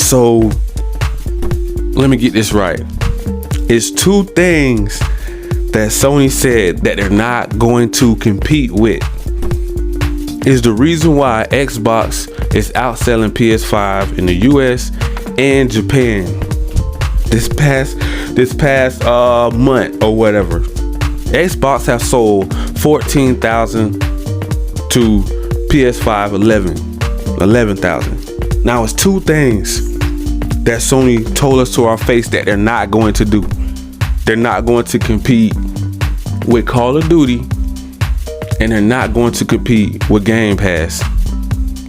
So let me get this right. It's two things that Sony said that they're not going to compete with. Is the reason why Xbox is outselling PS5 in the US and Japan this past month or whatever. Xbox have sold 14,000 to PS5 11,000. Now it's two things that Sony told us to our face that they're not going to do. They're not going to compete with Call of Duty, and they're not going to compete with Game Pass.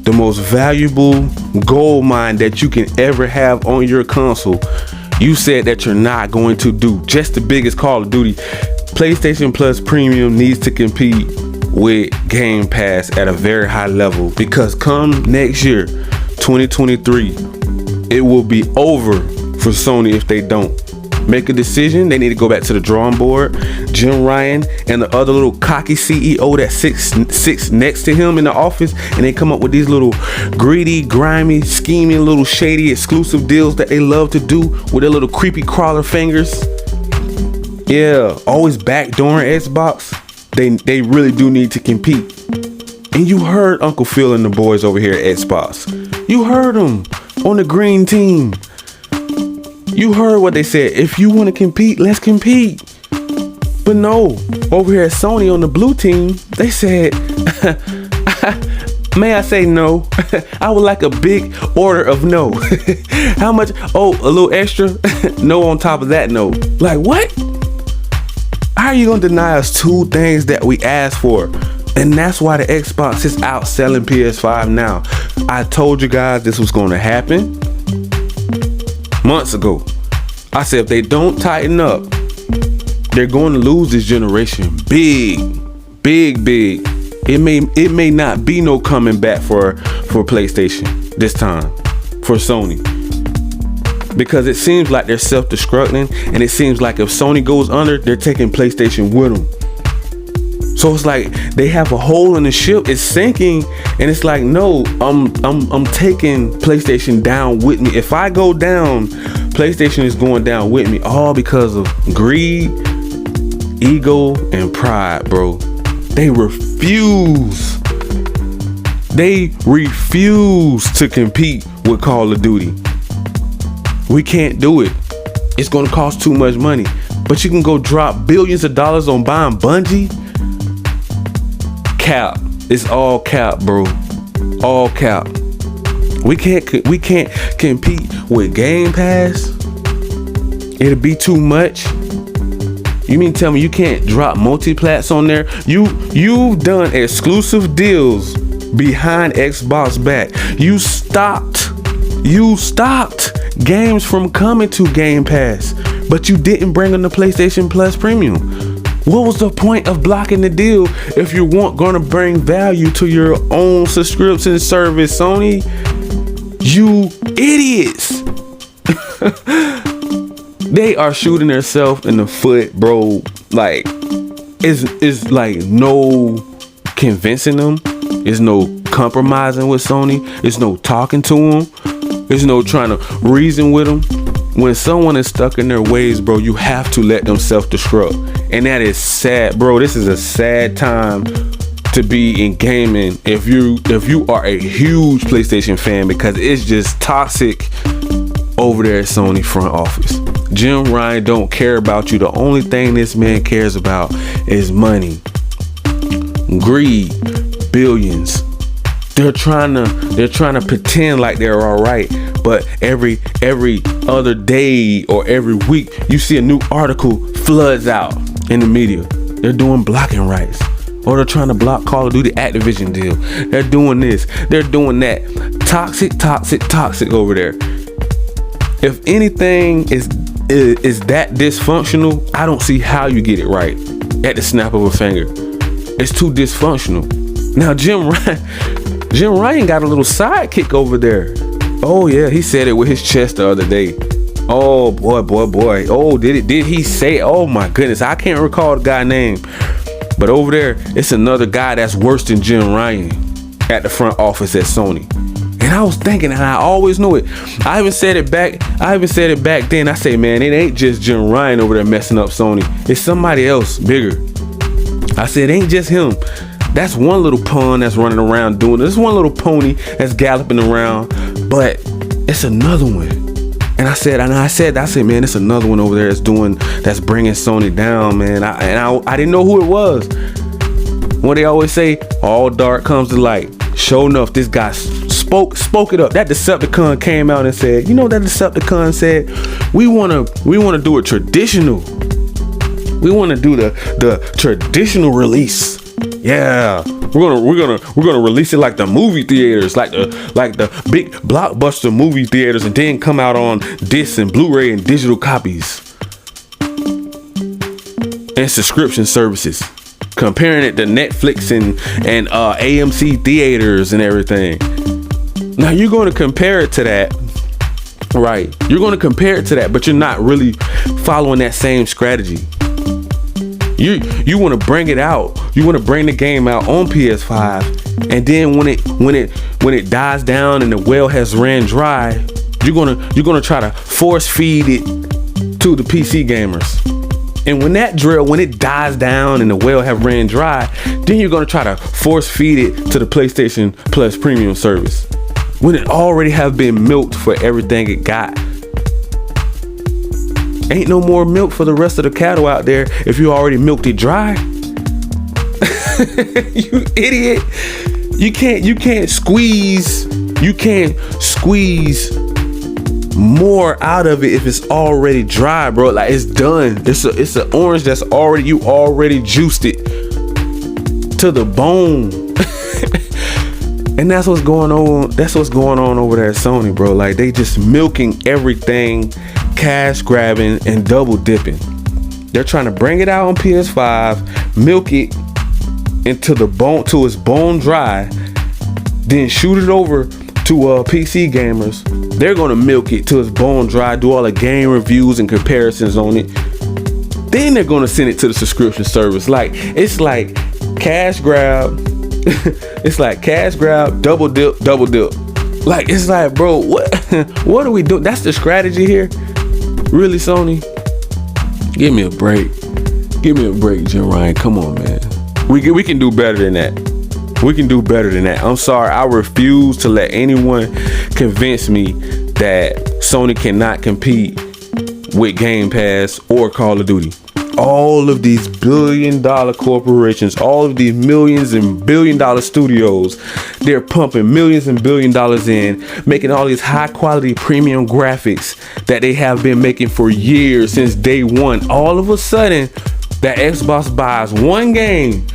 The most valuable gold mine that you can ever have on your console, you said that you're not going to do. Just the biggest Call of Duty. PlayStation Plus Premium needs to compete with Game Pass at a very high level, because come next year, 2023, it will be over for Sony if they don't make a decision. They need to go back to the drawing board. Jim Ryan and the other little cocky CEO that sits next to him in the office, and they come up with these little greedy, grimy, scheming, little shady exclusive deals that they love to do with their little creepy crawler fingers. Yeah, always backdooring Xbox. They really do need to compete. And you heard Uncle Phil and the boys over here at Xbox. You heard them on the green team. You heard what they said. If you want to compete, let's compete. But no, over here at Sony on the blue team, they said, may I say no? I would like a big order of no. How much? Oh, a little extra? No on top of that no. Like what? How are you going to deny us two things that we asked for? And that's why the Xbox is outselling PS5 now. I told you guys this was going to happen months ago. I said if they don't tighten up, they're going to lose this generation. Big. It may not be no coming back for PlayStation this time, for Sony. Because it seems like they're self-destructing, and it seems like if Sony goes under, they're taking PlayStation with them. So it's like they have a hole in the ship, it's sinking, and it's like, no, I'm taking PlayStation down with me. If I go down, PlayStation is going down with me, all because of greed, ego, and pride, bro. They refuse to compete with Call of Duty. We can't do it. It's gonna cost too much money. But you can go drop billions of dollars on buying Bungie. Cap. It's all cap, bro. All cap. We can't compete with Game Pass. It'll be too much. You mean tell me you can't drop multi-plats on there? You've done exclusive deals behind Xbox back. You stopped games from coming to Game Pass, but you didn't bring in the PlayStation Plus Premium. What was the point of blocking the deal if you weren't gonna bring value to your own subscription service, Sony? You idiots. They are shooting themselves in the foot, bro. Like, it's like no convincing them. There's no compromising with Sony. There's no talking to them. There's no trying to reason with them. When someone is stuck in their ways, bro, you have to let them self-destruct. And that is sad, bro. This is a sad time to be in gaming if you are a huge PlayStation fan, because it's just toxic over there at Sony front office. Jim Ryan don't care about you. The only thing this man cares about is money, greed, billions. They're trying to pretend like they're all right, but every other day or every week you see a new article floods out in the media. They're doing blocking rights, or they're trying to block Call of Duty Activision deal. They're doing this, they're doing that. Toxic over there. If anything is that dysfunctional, I don't see how you get it right at the snap of a finger. It's too dysfunctional. Now Jim Ryan got a little sidekick over there. Oh yeah, he said it with his chest the other day. Oh boy. Oh, did he say? Oh my goodness, I can't recall the guy's name. But over there, it's another guy that's worse than Jim Ryan at the front office at Sony. And I was thinking, and I always knew it. I even said it back then. I say, man, it ain't just Jim Ryan over there messing up Sony. It's somebody else bigger. I said, it ain't just him. That's one little pawn that's running around doing this. One little pony that's galloping around. But it's another one. And I said, man, it's another one over there that's bringing Sony down, man. I didn't know who it was. When they always say, all dark comes to light. Sure enough, this guy spoke it up. That Decepticon came out and said, you know, that Decepticon said, we want to do a traditional. We want to do the traditional release. Yeah, we're gonna release it like the movie theaters, like the big blockbuster movie theaters, and then come out on discs and Blu-ray and digital copies and subscription services. Comparing it to Netflix and AMC theaters and everything. Now you're going to compare it to that, right? You're going to compare it to that, but you're not really following that same strategy. You want to bring it out. You want to bring the game out on PS5, and then when it dies down and the well has ran dry, you're gonna try to force feed it to the PC gamers. And when it dies down and the well have ran dry, then you're gonna try to force feed it to the PlayStation Plus premium service, when it already have been milked for everything it got. Ain't no more milk for the rest of the cattle out there if you already milked it dry. You idiot. You can't squeeze more out of it if it's already dry, bro. Like, it's done. It's an orange that's you already juiced it to the bone. And that's what's going on. That's what's going on over there at Sony, bro. Like, they just milking everything, cash grabbing and double dipping. They're trying to bring it out on PS5, milk it into the bone, till it's bone dry, then shoot it over to PC gamers. They're gonna milk it till it's bone dry, do all the game reviews and comparisons on it. Then they're gonna send it to the subscription service. Like, it's like cash grab. It's like cash grab, double dip. Like, it's like, bro, what are we doing? That's the strategy here. Really, Sony? Give me a break. Give me a break, Jim Ryan. Come on, man. We can do better than that. We can do better than that. I'm sorry. I refuse to let anyone convince me that Sony cannot compete with Game Pass or Call of Duty. All of these billion-dollar corporations, all of these millions and billion-dollar studios, they're pumping millions and billion dollars in, making all these high-quality premium graphics that they have been making for years, since day one. All of a sudden, that Xbox buys one game,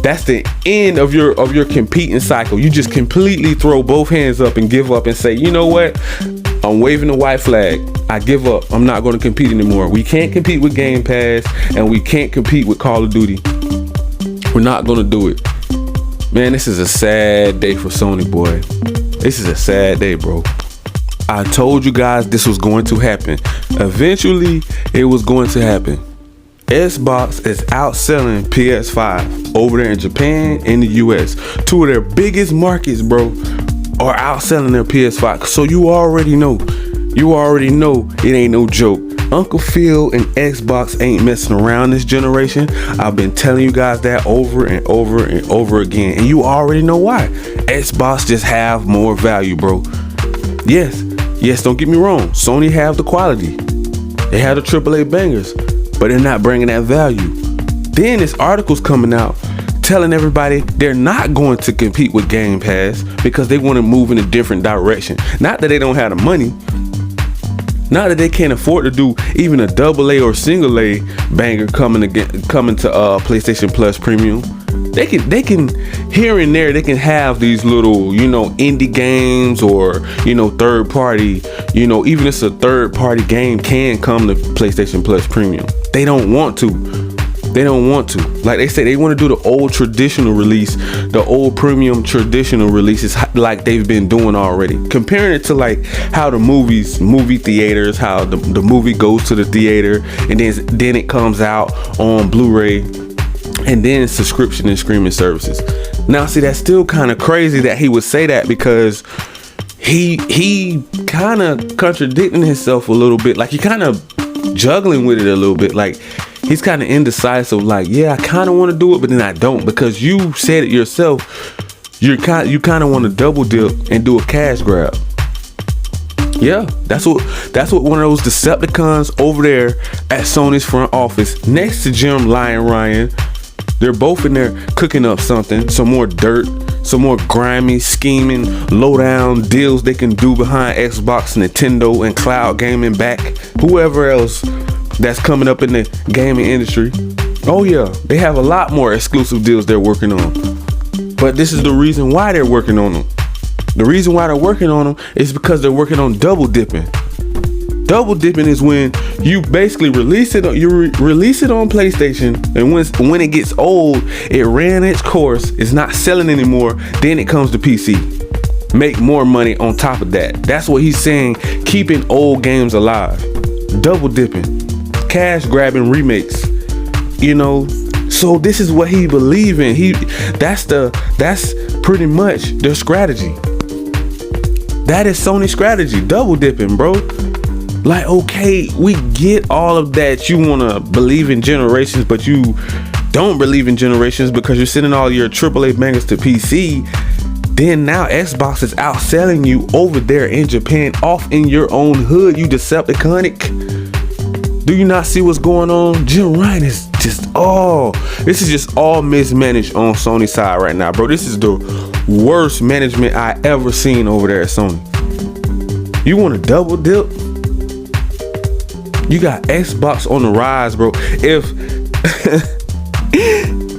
that's the end of your competing cycle. You just completely throw both hands up and give up and say, you know what? I'm waving the white flag. I give up. I'm not going to compete anymore. We can't compete with Game Pass, and we can't compete with Call of Duty. We're not going to do it. Man, this is a sad day for Sony, boy. This is a sad day, bro. I told you guys this was going to happen. Eventually, it was going to happen. Xbox is outselling PS5 over there in Japan and the US. Two of their biggest markets, bro, are outselling their PS5. So you already know it ain't no joke. Uncle Phil and Xbox ain't messing around this generation. I've been telling you guys that over and over and over again, and you already know why. Xbox just have more value, bro. Yes, don't get me wrong. Sony have the quality. They have the AAA bangers, but they're not bringing that value. Then this article's coming out telling everybody they're not going to compete with Game Pass because they want to move in a different direction. Not that they don't have the money, not that they can't afford to do even a AA or single A banger coming to PlayStation Plus Premium. They can here and there, they can have these little, indie games, or, third party, even if it's a third party game can come to PlayStation Plus Premium. They don't want to. Like they say, they want to do the old traditional release, the old premium traditional releases like they've been doing already. Comparing it to like how the movie theaters, how the movie goes to the theater and then it comes out on Blu-ray and then subscription and streaming services. Now, see, that's still kind of crazy that he would say that, because he kind of contradicting himself a little bit. Like he kind of juggling with it a little bit. Like he's kind of indecisive. Like, yeah, I kind of want to do it, but then I don't, because you said it yourself. You kind of want to double dip and do a cash grab. Yeah, that's what one of those Decepticons over there at Sony's front office next to Jim Lion Ryan. They're both in there cooking up something, some more dirt, some more grimy, scheming, low-down deals they can do behind Xbox, Nintendo, and cloud gaming back. Whoever else that's coming up in the gaming industry. Oh yeah, they have a lot more exclusive deals they're working on. But this is the reason why they're working on them. The reason why they're working on them is because they're working on double dipping. Double dipping is when you basically release it on PlayStation, and when it gets old, it ran its course, it's not selling anymore, then it comes to PC. Make more money on top of that. That's what he's saying, keeping old games alive. Double dipping, cash grabbing remakes. You know, so this is what he believe in. That's pretty much their strategy. That is Sony's strategy, double dipping, bro. Like, okay, we get all of that. You want to believe in generations, but you don't believe in generations because you're sending all your AAA bangers to PC. Then now Xbox is outselling you over there in Japan, off in your own hood, you Decepticonic. Do you not see what's going on? Jim Ryan is this is just all mismanaged on Sony's side right now, bro. This is the worst management I ever seen over there at Sony. You want to double dip? You got Xbox on the rise, bro. If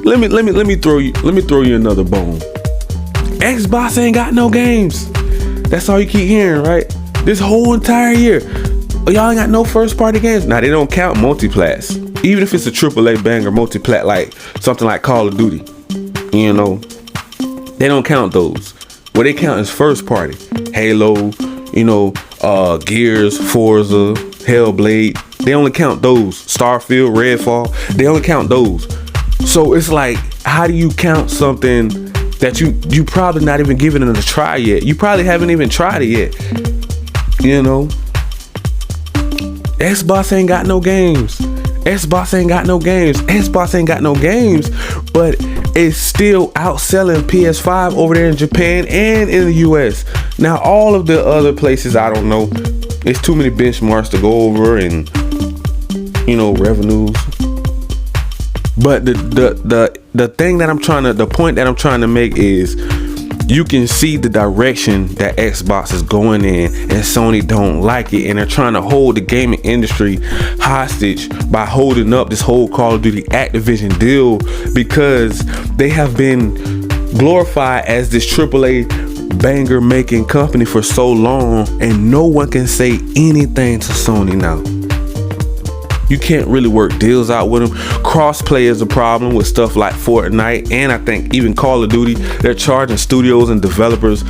let me throw you another bone. Xbox ain't got no games. That's all you keep hearing, right? This whole entire year, y'all ain't got no first party games. Now they don't count multiplats. Even if it's a AAA banger multiplat, like something like Call of Duty, you know, they don't count those. What they count is first party. Halo, you know, Gears, Forza, Hellblade. They only count those. Starfield, Redfall. They only count those. So it's like, how do you count something that you probably not even given it a try yet? You probably haven't even tried it yet. You know, Xbox ain't got no games. Xbox ain't got no games. Xbox ain't got no games, but it's still outselling PS5 over there in Japan and in the US. Now, all of the other places, I don't know. It's too many benchmarks to go over, and you know, revenues. But the thing that the point that I'm trying to make is, you can see the direction that Xbox is going in, and Sony don't like it, and they're trying to hold the gaming industry hostage by holding up this whole Call of Duty Activision deal, because they have been glorified as this AAA banger making company for so long, and no one can say anything to Sony now. You can't really work deals out with them. Crossplay is a problem with stuff like Fortnite, and I think even Call of Duty. They're charging studios and developers,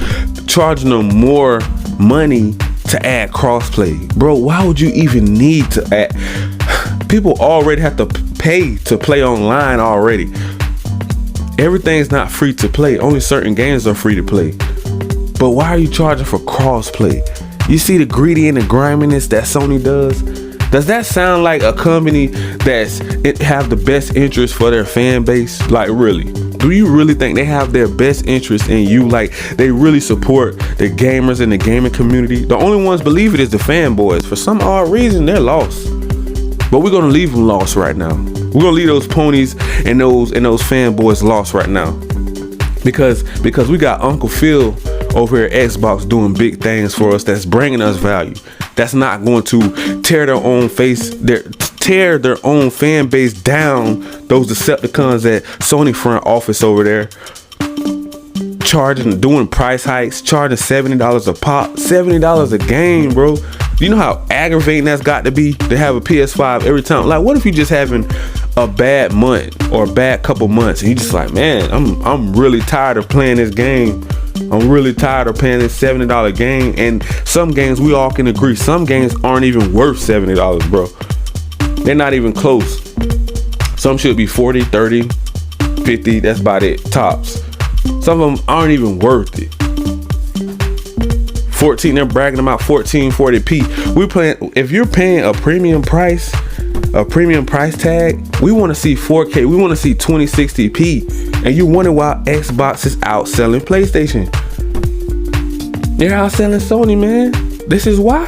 charging them more money to add crossplay. Bro, why would you even need to add? People already have to pay to play online already. Everything's not free to play. Only certain games are free to play. But why are you charging for crossplay? You see the greedy and the griminess that Sony does? Does that sound like a company that's have the best interest for their fan base? Like, really? Do you really think they have their best interest in you? Like, they really support the gamers and the gaming community? The only ones believe it is the fanboys. For some odd reason, they're lost. But we're gonna leave them lost right now. We're gonna leave those ponies and those fanboys lost right now. Because we got Uncle Phil over here at Xbox doing big things for us, that's bringing us value. That's not going to tear their own fan base down. Those Decepticons at Sony front office over there, doing price hikes, charging $70 a pop, $70 a game, bro. Do you know how aggravating that's got to be to have a PS5 every time? Like, what if you just having a bad month or a bad couple months, and you just like, man, I'm really tired of playing this game. I'm really tired of paying this $70 game. And some games, we all can agree, some games aren't even worth $70, bro. They're not even close. Some should be 40, 30, 50. That's about it, tops. Some of them aren't even worth it. 14, they're bragging about 1440p. We playing, if you're paying a premium price tag, we want to see 4K, we want to see 2060p, and you wonder why Xbox is outselling PlayStation. They're outselling Sony, man. This is why.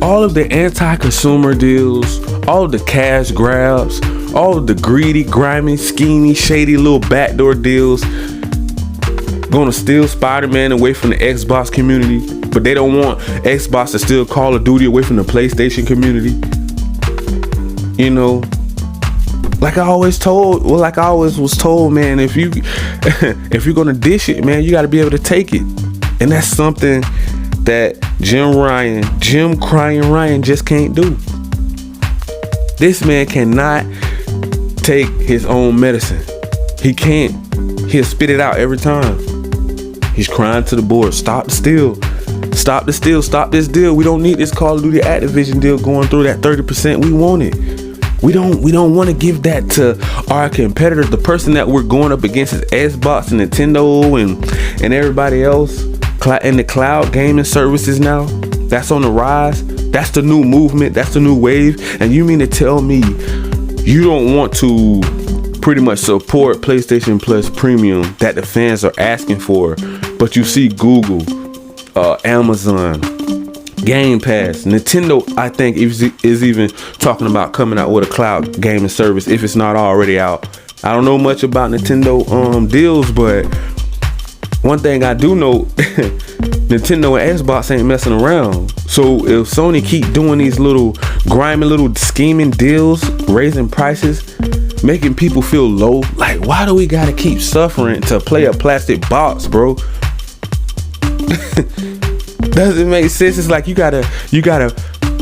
All of the anti-consumer deals, all of the cash grabs, all of the greedy, grimy, schemy, shady little backdoor deals, gonna steal Spider-Man away from the Xbox community, but they don't want Xbox to steal Call of Duty away from the PlayStation community. You know, like I always was told, man, if you're gonna dish it, man, you gotta be able to take it. And that's something that Jim Crying Ryan just can't do. This man cannot take his own medicine. He can't. He'll spit it out every time. He's crying to the board. Stop the steal. Stop the steal. Stop this deal. We don't need this Call of Duty Activision deal going through that 30%. We want it. We don't want to give that to our competitors. The person that we're going up against is Xbox and Nintendo and everybody else in the cloud gaming services now. That's on the rise. That's the new movement. That's the new wave. And you mean to tell me you don't want to pretty much support PlayStation Plus Premium that the fans are asking for, but you see Google, Amazon, Game Pass, Nintendo, I think is even talking about coming out with a cloud gaming service if it's not already out. I don't know much about Nintendo deals, but one thing I do know, Nintendo and Xbox ain't messing around. So if Sony keep doing these little grimy little scheming deals, raising prices, making people feel low, like why do we gotta keep suffering to play a plastic box, bro? Doesn't make sense. It's like you gotta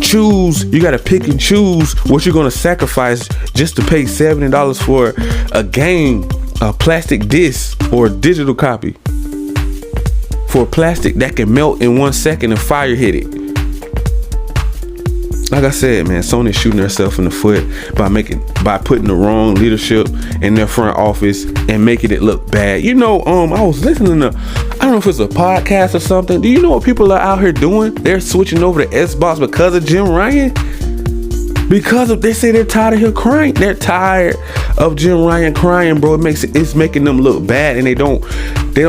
choose, you gotta pick and choose what you're gonna sacrifice just to pay $70 for a game, a plastic disc or a digital copy, for plastic that can melt in 1 second and fire hit it. Like I said, man, Sony's shooting herself in the foot by putting the wrong leadership in their front office and making it look bad. You know, I was listening to, I don't know if it's a podcast or something. Do you know what people are out here doing? They're switching over to Xbox because of Jim Ryan. They say they're tired of him crying. They're tired of Jim Ryan crying, bro. It's making them look bad, and they don't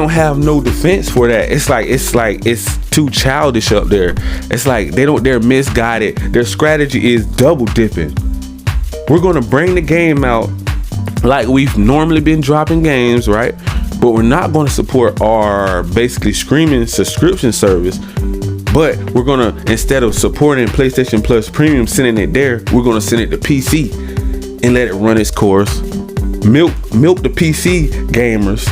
have no defense for that. It's like it's too childish up there. It's like they're misguided. Their strategy is double dipping. We're gonna bring the game out like we've normally been dropping games, right? But we're not gonna support our basically streaming subscription service. But we're gonna, instead of supporting PlayStation Plus Premium, sending it there, we're gonna send it to PC and let it run its course. Milk the PC gamers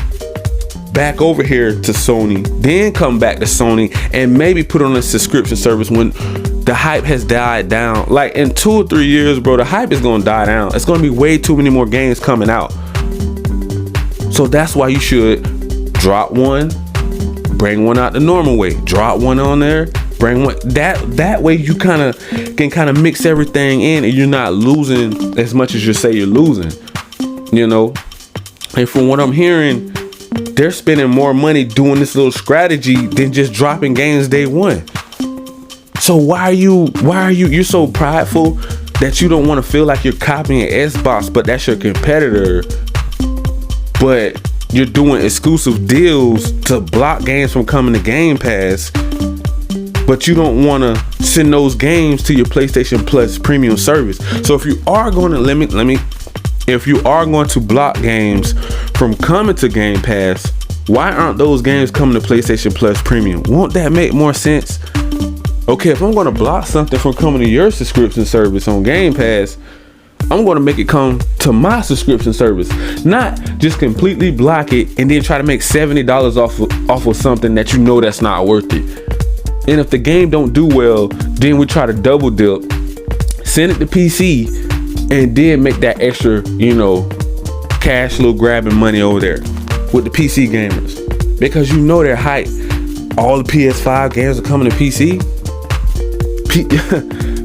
back over here to Sony, then come back to Sony and maybe put on a subscription service when the hype has died down. Like in 2 or 3 years, bro, the hype is gonna die down. It's gonna be way too many more games coming out. So that's why you should drop one, bring one out the normal way, drop one on there, bring one that way you can mix everything in and you're not losing as much as you say you're losing, you know. And from what I'm hearing, they're spending more money doing this little strategy than just dropping games day one. So why are you're so prideful that you don't want to feel like you're copying Xbox, but that's your competitor, but you're doing exclusive deals to block games from coming to Game Pass, but you don't want to send those games to your PlayStation Plus Premium service. So if you are going to if you are going to block games from coming to Game Pass, why aren't those games coming to PlayStation Plus Premium? Won't that make more sense? Okay, if I'm going to block something from coming to your subscription service on Game Pass, I'm going to make it come to my subscription service, not just completely block it and then try to make $70 off of something that you know that's not worth it. And if the game don't do well, then we try to double dip, send it to PC, and then make that extra, cash flow grabbing money over there with the PC gamers, because you know they're hype. All the PS5 games are coming to PC.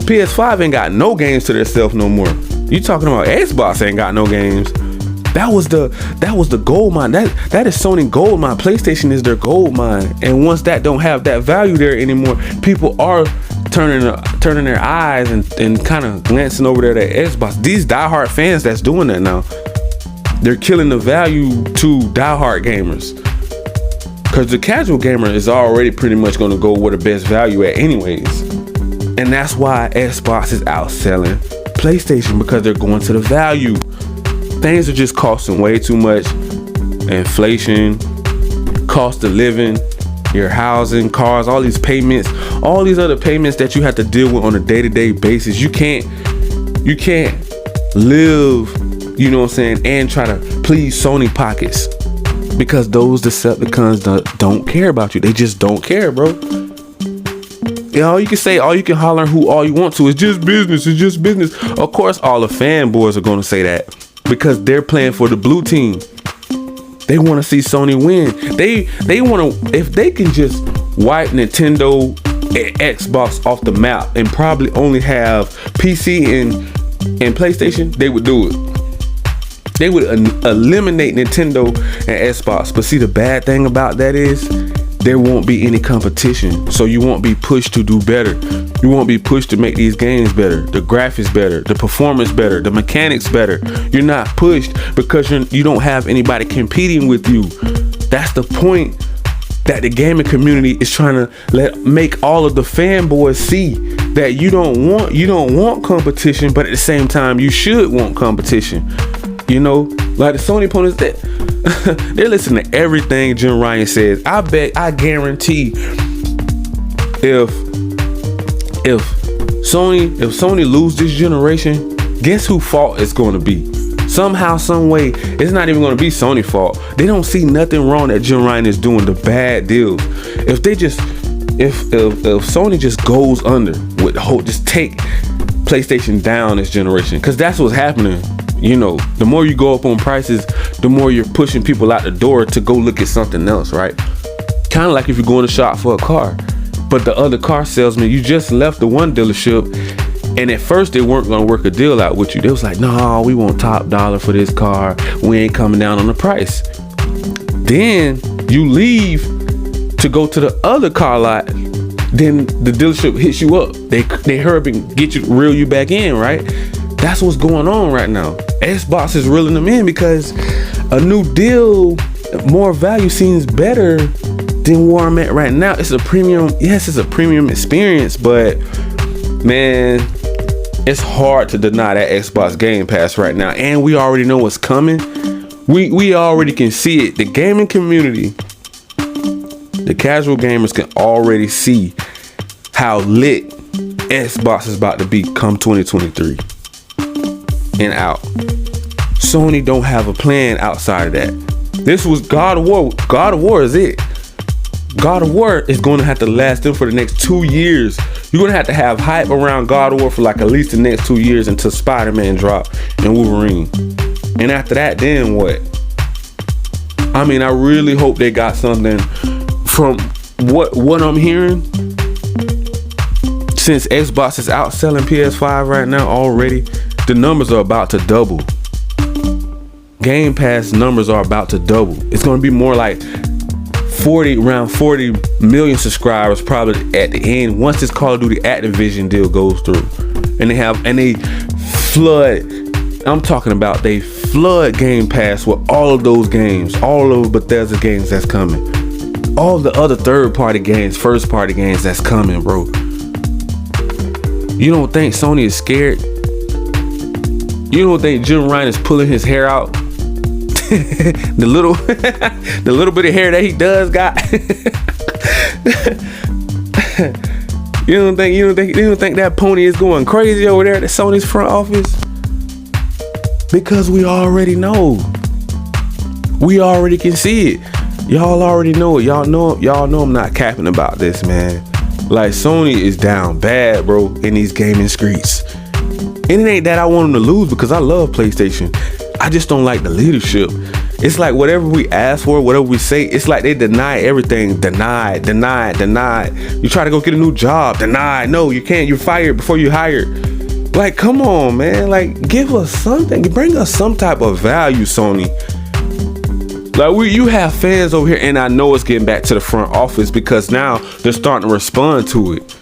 PS5 ain't got no games to themselves no more. You talking about Xbox ain't got no games. That was the gold mine. That is Sony gold mine. PlayStation is their gold mine. And once that don't have that value there anymore, people are turning their eyes and kind of glancing over there at Xbox. These diehard fans that's doing that now, they're killing the value to diehard gamers. Because the casual gamer is already pretty much going to go where the best value at anyways. And that's why Xbox is outselling PlayStation, because they're going to the value. Things are just costing way too much. Inflation, cost of living, your housing, cars, all these payments, all these other payments that you have to deal with on a day-to-day basis. You can't live, you know what I'm saying, and try to please Sony pockets, because those Decepticons don't care about you. They just don't care, bro. Yeah, all you can say, all you can holler all you want to, is just business, it's just business. Of course, all the fanboys are going to say that, because they're playing for the blue team. They want to see Sony win. They want to, if they can just wipe Nintendo and Xbox off the map and probably only have PC and PlayStation, they would do it. They would eliminate Nintendo and Xbox. But see, the bad thing about that is there won't be any competition. So you won't be pushed to do better. You won't be pushed to make these games better, the graphics better, the performance better, the mechanics better. You're not pushed because you don't have anybody competing with you. That's the point that the gaming community is trying to make all of the fanboys see, that you don't want competition, but at the same time you should want competition. You know, like the Sony opponents, they're listening to everything Jim Ryan says. I guarantee if Sony lose this generation, guess whose fault it's going to be? Somehow, some way, it's not even going to be Sony's fault. They don't see nothing wrong that Jim Ryan is doing, the bad deals. If Sony just goes under with the whole, just take PlayStation down this generation, because that's what's happening. You know, the more you go up on prices, the more you're pushing people out the door to go look at something else, right? Kind of like if you're going to shop for a car, but the other car salesman, you just left the one dealership, and at first they weren't going to work a deal out with you. They was like, no, we want top dollar for this car. We ain't coming down on the price. Then you leave to go to the other car lot. Then the dealership hits you up. They hurry and get you, reel you back in, right? That's what's going on right now. Xbox is reeling them in because a new deal, more value, seems better than where I'm at right now. It's a premium. Yes, it's a premium experience, but man, it's hard to deny that Xbox Game Pass right now. And we already know what's coming. We already can see it. The gaming community, the casual gamers can already see how lit Xbox is about to be come 2023 and out. Sony don't have a plan outside of that. This was God of War. God of War is it. God of War is going to have to last them for the next 2 years. You're going to have hype around God of War for like at least the next 2 years until Spider-Man drop and Wolverine. And after that, then what? I mean, I really hope they got something from what I'm hearing. Since Xbox is outselling PS5 right now already, the numbers are about to double. Game Pass numbers are about to double. It's going to be more like around 40 million subscribers probably at the end once this Call of Duty Activision deal goes through. And they flood. I'm talking about they flood Game Pass with all of those games, all of Bethesda games that's coming, all the other third-party games, first-party games that's coming, bro. You don't think Sony is scared? You don't think Jim Ryan is pulling his hair out? the little bit of hair that he does got. You don't think that pony is going crazy over there at Sony's front office? Because we already know. We already can see it. Y'all already know it. Y'all know I'm not capping about this, man. Like, Sony is down bad, bro, in these gaming streets. And it ain't that I want them to lose, because I love PlayStation. I just don't like the leadership. It's like whatever we ask for, whatever we say, it's like they deny everything. Deny. You try to go get a new job. Deny. No, you can't. You're fired before you hired. Like, come on, man. Like, give us something. Bring us some type of value, Sony. Like, you have fans over here, and I know it's getting back to the front office because now they're starting to respond to it.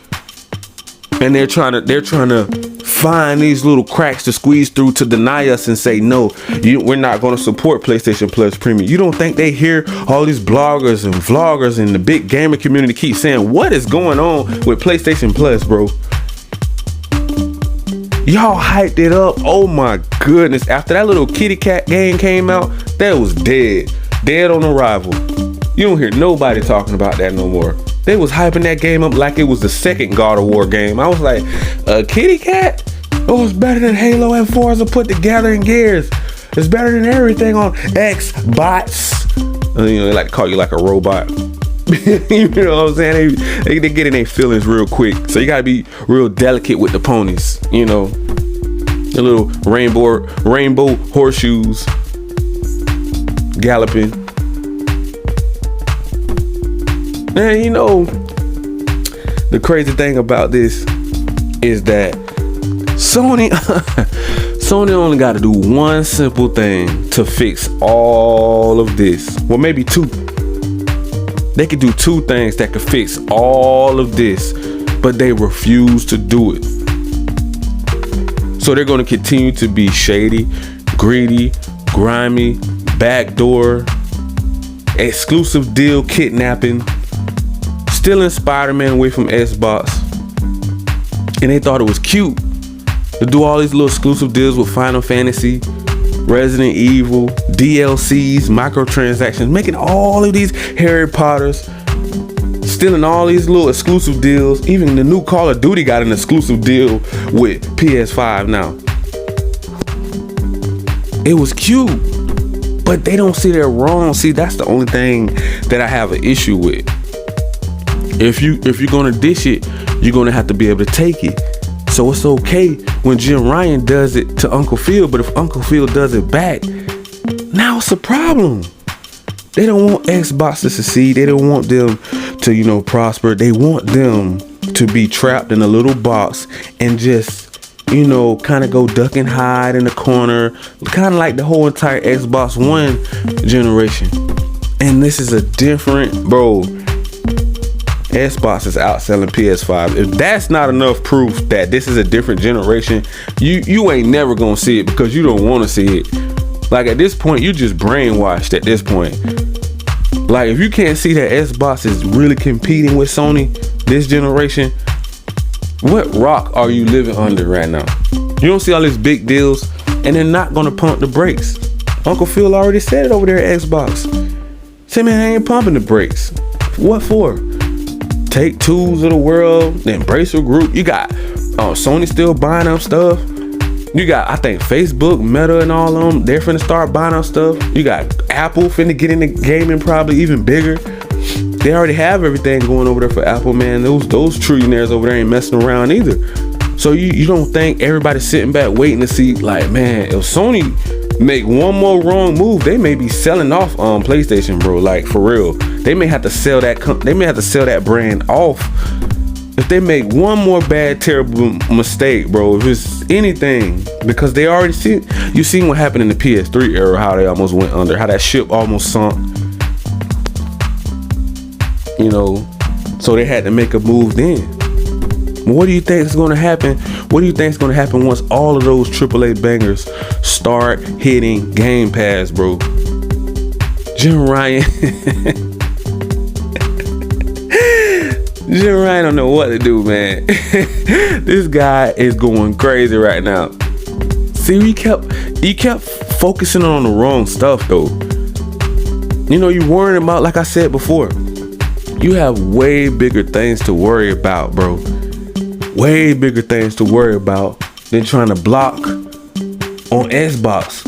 And they're trying to find these little cracks to squeeze through to deny us and say, no, we're not going to support PlayStation Plus Premium. You don't think they hear all these bloggers and vloggers and the big gamer community keep saying, what is going on with PlayStation Plus, bro? Y'all hyped it up. Oh my goodness. After that little kitty cat game came out, that was dead. Dead on arrival. You don't hear nobody talking about that no more. They was hyping that game up like it was the second God of War game. I was like, a kitty cat? Oh, it's better than Halo and Forza put together in Gears. It's better than everything on Xbox. You know, they like to call you like a robot. You know what I'm saying? They get in their feelings real quick. So you gotta be real delicate with the ponies. You know, the little rainbow horseshoes galloping. And you know, the crazy thing about this is that Sony only got to do one simple thing to fix all of this. Well, maybe two. They could do two things that could fix all of this, but they refuse to do it. So they're going to continue to be shady, greedy, grimy, backdoor, exclusive deal kidnapping, stealing Spider-Man away from Xbox. And they thought it was cute to do all these little exclusive deals with Final Fantasy, Resident Evil, DLCs, microtransactions, making all of these Harry Potters, stealing all these little exclusive deals. Even the new Call of Duty got an exclusive deal with PS5 now. It was cute, but they don't see they're wrong. See, that's the only thing that I have an issue with. If you're gonna dish it, you're gonna have to be able to take it. So it's okay when Jim Ryan does it to Uncle Phil, but if Uncle Phil does it back, now it's a problem. They don't want Xbox to succeed. They don't want them to, you know, prosper. They want them to be trapped in a little box and just, you know, kind of go duck and hide in the corner, kind of like the whole entire Xbox One generation. And this is a different, bro. Xbox is outselling PS5. If that's not enough proof that this is a different generation, you ain't never gonna see it because you don't want to see it. Like, at this point, you just brainwashed at this point. Like, if you can't see that Xbox is really competing with Sony this generation, what rock are you living under right now? You don't see all these big deals, and they're not gonna pump the brakes. Uncle Phil already said it over there at Xbox. Say, man, I ain't pumping the brakes. What for? Take Tools of the world, the Embracer Group. You got Sony still buying up stuff. You got, I think, Facebook, Meta, and all of them. They're finna start buying up stuff. You got Apple finna get into gaming probably even bigger. They already have everything going over there for Apple, man. Those trillionaires over there ain't messing around either. So you don't think everybody's sitting back waiting to see, like, man, if Sony make one more wrong move, they may be selling off PlayStation, bro. Like, for real, they may have to sell that. They may have to sell that brand off if they make one more bad, terrible mistake, bro. If it's anything, because they already see. You seen what happened in the PS3 era, how they almost went under, how that ship almost sunk. You know, so they had to make a move then. What do you think is going to happen? What do you think is going to happen once all of those AAA bangers start hitting Game Pass, bro? Jim Ryan. Jim Ryan don't know what to do, man. This guy is going crazy right now. See, he kept focusing on the wrong stuff, though. You know, you worrying about, like I said before, you have way bigger things to worry about, bro. Way bigger things to worry about than trying to block on Xbox.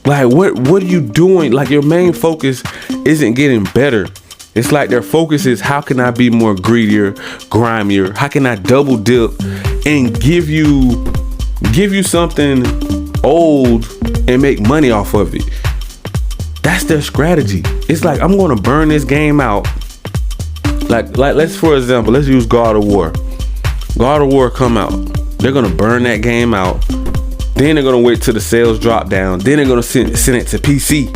Like, what are you doing? Like, your main focus isn't getting better. It's like their focus is, how can I be more greedier, grimier? How can I double dip and give you something old and make money off of it? That's their strategy. It's like, I'm gonna burn this game out. Like let's, for example, let's use God of War. God of War come out. They're gonna burn that game out. Then they're gonna wait till the sales drop down. Then they're gonna send it to PC.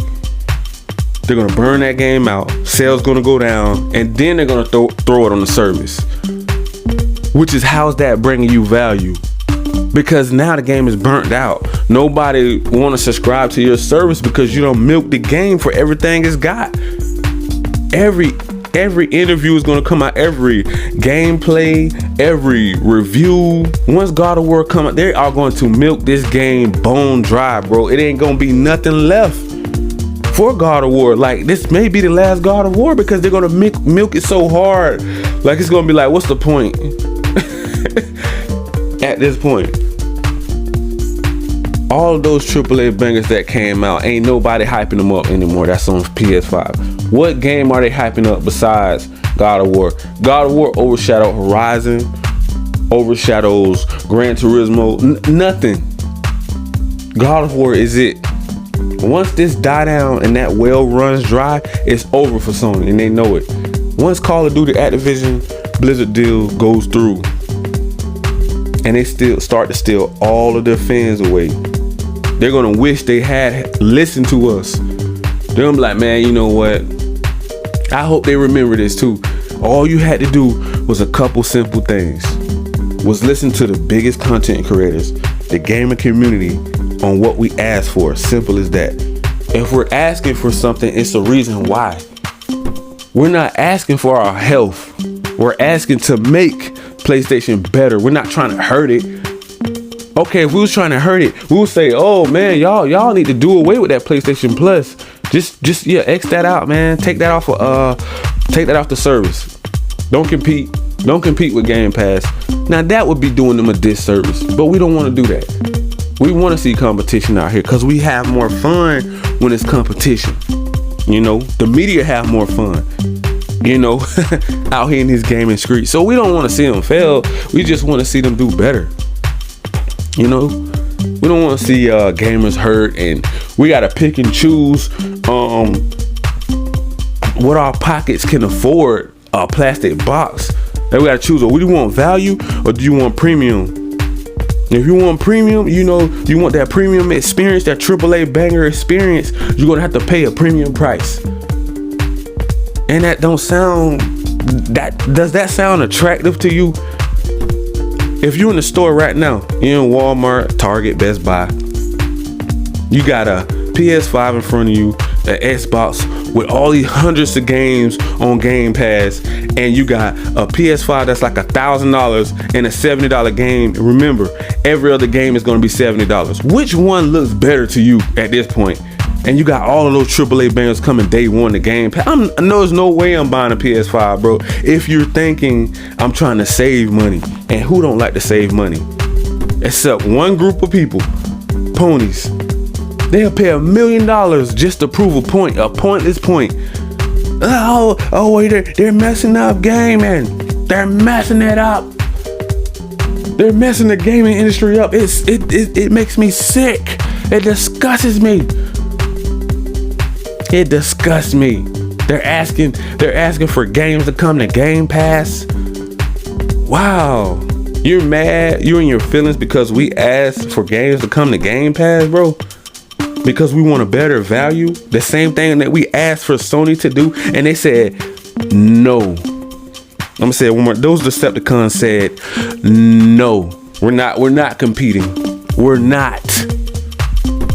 They're gonna burn that game out. Sales gonna go down, and then they're gonna throw it on the service. Which is, how's that bringing you value? Because now the game is burnt out. Nobody want to subscribe to your service because you don't milk the game for everything it's got. Every interview is going to come out, every gameplay, every review. Once God of War come out, they are going to milk this game bone dry, bro. It ain't going to be nothing left for God of War. Like, this may be the last God of War because they're going to milk it so hard. Like, it's going to be like, what's the point? At this point, all of those AAA bangers that came out, ain't nobody hyping them up anymore. That's on PS5. What game are they hyping up besides God of War? God of War overshadowed Horizon, overshadows Gran Turismo. Nothing. God of War is it. Once this die down and that well runs dry, it's over for Sony, and they know it. Once Call of Duty Activision Blizzard deal goes through, and they still start to steal all of their fans away, they're gonna wish they had listened to us. They're gonna be like, man, you know what? I hope they remember this too. All you had to do was a couple simple things. Was listen to the biggest content creators, the gaming community, on what we asked for. Simple as that. If we're asking for something, it's a reason why. We're not asking for our health. We're asking to make PlayStation better. We're not trying to hurt it. Okay, if we was trying to hurt it, we would say, oh man, y'all need to do away with that PlayStation Plus. Just X that out, man. Take that off the service. Don't compete with Game Pass. Now that would be doing them a disservice, but we don't want to do that. We want to see competition out here because we have more fun when it's competition. You know, the media have more fun, you know, out here in these gaming streets. So we don't want to see them fail. We just want to see them do better. You know, we don't want to see gamers hurt, and we got to pick and choose what our pockets can afford. A plastic box. And we got to choose, or do you want value or do you want premium? If you want premium, you know, you want that premium experience, that AAA banger experience, you're going to have to pay a premium price. And that don't sound, does that sound attractive to you? If you're in the store right now, you're in Walmart, Target, Best Buy, you got a PS5 in front of you, an Xbox with all these hundreds of games on Game Pass, and you got a PS5 that's like $1,000 and a $70 game. Remember, every other game is going to be $70. Which one looks better to you at this point? And you got all of those AAA bangers coming day one to Game Pass. I know there's no way I'm buying a PS5, bro. If you're thinking I'm trying to save money, and who don't like to save money? Except one group of people, ponies. They'll pay $1 million just to prove a point, a pointless point. Oh, wait, they're messing up gaming. They're messing it up. They're messing the gaming industry up. It makes me sick. It disgusts me. It disgusts me. They're asking for games to come to Game Pass. Wow. You're mad. You're in your feelings because we asked for games to come to Game Pass, bro. Because we want a better value. The same thing that we asked for Sony to do, and they said no. I'm gonna say it one more. Those Decepticons said no. We're not competing. We're not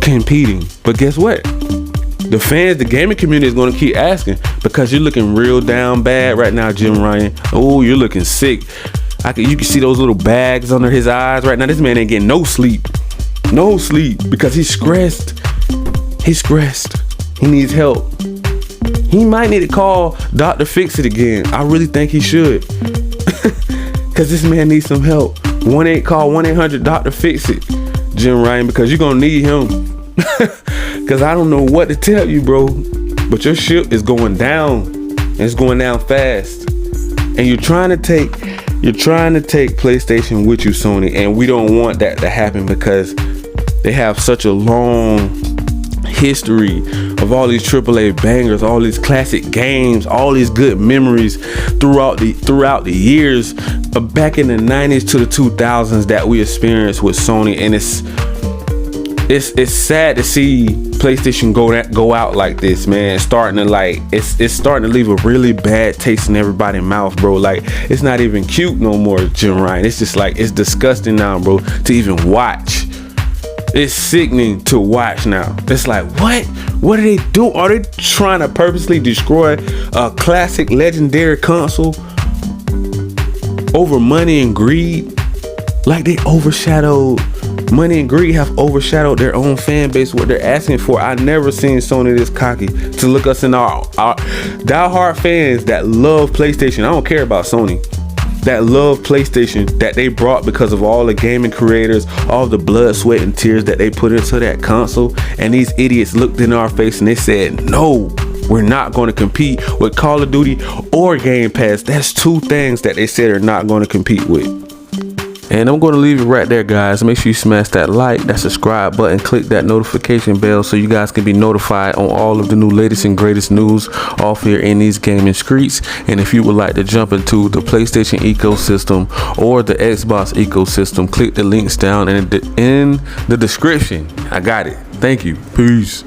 competing. But guess what? The fans, the gaming community is gonna keep asking because you're looking real down bad right now, Jim Ryan. Oh, you're looking sick. You can see those little bags under his eyes right now. This man ain't getting no sleep. No sleep because he's stressed. He's stressed. He needs help. He might need to call Dr. Fix-It again. I really think he should. Because this man needs some help. Call 1-800-Dr. Fix-It, Jim Ryan, because you're going to need him. Because I don't know what to tell you, bro. But your ship is going down. And it's going down fast. And you're trying to take PlayStation with you, Sony. And we don't want that to happen because they have such a long history of all these AAA bangers, all these classic games, all these good memories throughout the years of back in the 90s to the 2000s that we experienced with Sony. And it's sad to see PlayStation go out like this, man. It's starting to leave a really bad taste in everybody's mouth, bro. Like, it's not even cute no more, Jim Ryan. It's just like, it's disgusting now, bro, to even watch. It's sickening to watch now. It's like, what do they do? Are they trying to purposely destroy a classic legendary console over money and greed? Like, money and greed have overshadowed their own fan base, what they're asking for. I never seen Sony this cocky to look us in our diehard fans that love PlayStation. I don't care about Sony. That love PlayStation, that they brought because of all the gaming creators, all the blood, sweat, and tears that they put into that console. And these idiots looked in our face and they said, no, we're not going to compete with Call of Duty or Game Pass. That's two things that they said are not going to compete with. And I'm going to leave it right there, guys. Make sure you smash that like, that subscribe button, click that notification bell so you guys can be notified on all of the new latest and greatest news off here in these gaming streets. And if you would like to jump into the PlayStation ecosystem or the Xbox ecosystem, click the links down in the description. I got it. Thank you. Peace.